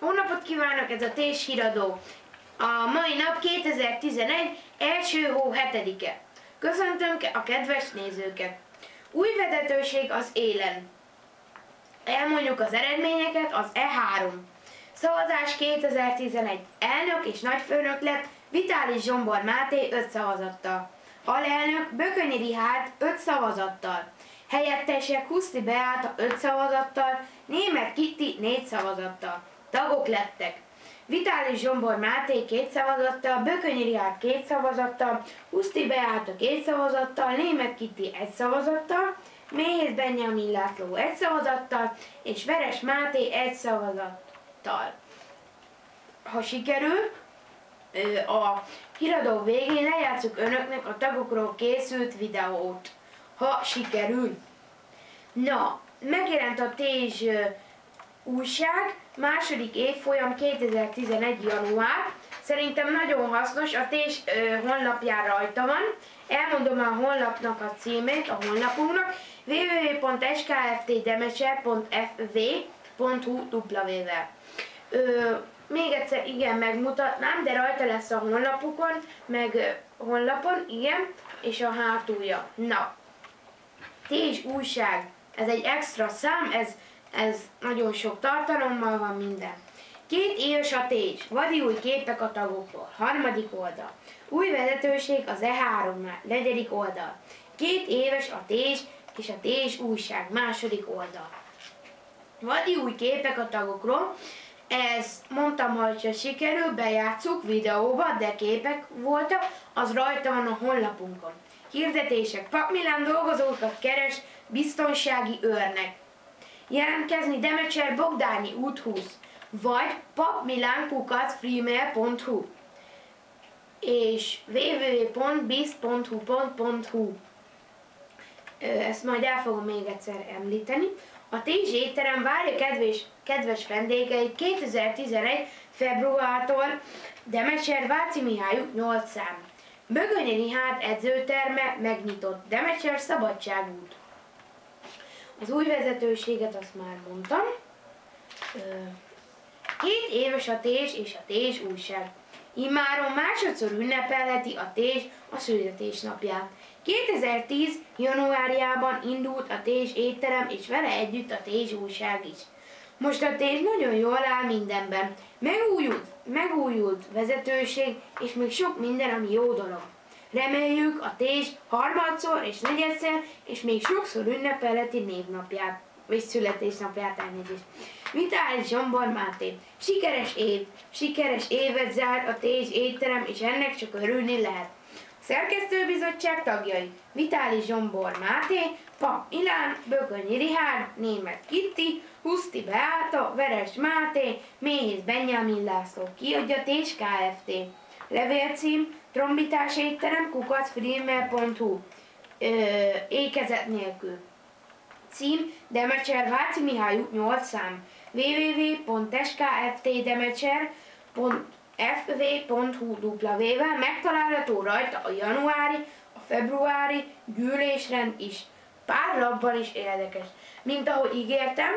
Jó napot kívánok, ez a TÉS híradó. A mai nap 2011. első hó 7-e. Köszöntöm a kedves nézőket. Új vezetőség az élen. Elmondjuk az eredményeket, az E3. Szavazás 2011. Elnök és nagyfőnök lett Vitális Zsombor Máté 5 szavazattal. Alelnök Bökönyi Richárd 5 szavazattal. Helyettesek Huszti Beáta 5 szavazattal, Németh Kitti 4 szavazattal. Tagok lettek Vitális Zsombor Máté 2 szavazattal, Bökönyi Richárd 2 szavazattal, Huszti Beáta 2 szavazattal, Németh Kitti 1 szavazattal, Méhész Benyámin László 1 szavazattal, és Veres Máté 1 szavazattal. Ha sikerül, a híradó végén lejátszuk önöknek a tagokról készült videót. Ha sikerül. Na, megjelent a TÉS újság, második évfolyam 2011. január. Szerintem nagyon hasznos, a TÉS honlapján rajta van. Elmondom a honlapnak a címét, a honlapunknak www.skft.fv.hu-vel. Még egyszer igen megmutatnám, de rajta lesz a honlapukon, meg honlapon, igen, és a hátulja. Na, TÉS újság, ez egy extra szám, ez nagyon sok tartalommal van minden. 2 éves a TÉS, vadi új képek a tagokról, 3. oldal. Új vezetőség az E3-nál, 4. oldal. 2 éves a TÉS és a TÉS újság, 2. oldal. Vadi új képek a tagokról, ezt mondtam, hogy ha sikerül, bejátszuk videóba, de képek voltak, az rajta van a honlapunkon. Hirdetések. Pap Milán dolgozókat keres biztonsági őrnek. Jelentkezni Demecser Bogdányi út 20, vagy papmilán@freemail.hu és www.bizt.hu. Ezt majd el fogom még egyszer említeni. A TÉS étterem várja kedves vendégeit 2011. februártól Demecser Váci Mihály út 8 szám. Bökönyi Richárd edzőterme megnyitott, Demecser Szabadságút. Az új vezetőséget azt már mondtam. 2 éves a TÉS és a TÉS újság. Immáron másodszor ünnepelheti a TÉS a születésnapját. 2010. januárjában indult a TÉS étterem, és vele együtt a TÉS újság is. Most a TÉS nagyon jól áll mindenben. Megújult vezetőség, és még sok minden, ami jó dolog. Reméljük a TÉS harmadszor és negyedszer, és még sokszor ünnepelheti névnapját, vagy születésnapját, elnézést. Vitális Zsombor Máté. Sikeres évet zár a TÉS étterem, és ennek csak örülni lehet. A szerkesztőbizottság tagjai: Vitális Zsombor Máté, Pap Milán, Bökönyi Richárd, Németh Kitti, Huszti Beáta, Veres Máté, Méhész Benyámin László. Kiadja TÉS Kft. Levélcím: Trombitás étterem @freemail.hu, ékezet nélkül. Cím: Demecser Váci Mihály út 8 szám. www.skft.fv.hu-vel megtalálható rajta a januári, a februári gyűlésrend is. Pár labban is érdekes. Mint ahogy ígértem,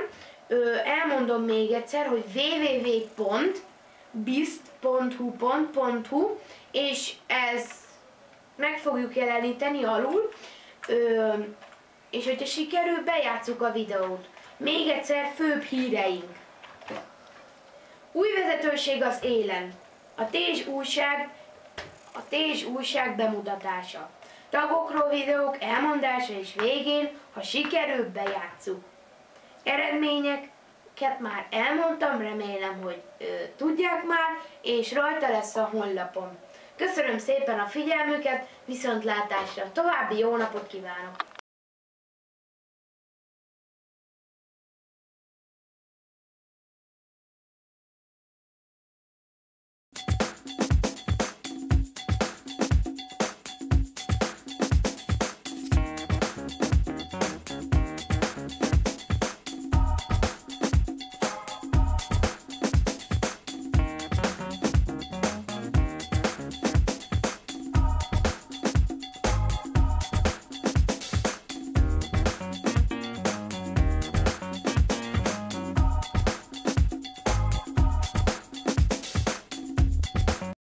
elmondom még egyszer, hogy www.bizt.hu, és ezt meg fogjuk jeleníteni alul, és hogyha sikerül, bejátszuk a videót. Még egyszer főbb híreink. Új vezetőség az élen. A TÉS újság bemutatása. Tagokról videók elmondása, és végén, ha sikerül, bejátszuk. Eredményeket már elmondtam, remélem, hogy tudják már, és rajta lesz a honlapon. Köszönöm szépen a figyelmüket, viszontlátásra, további jó napot kívánok!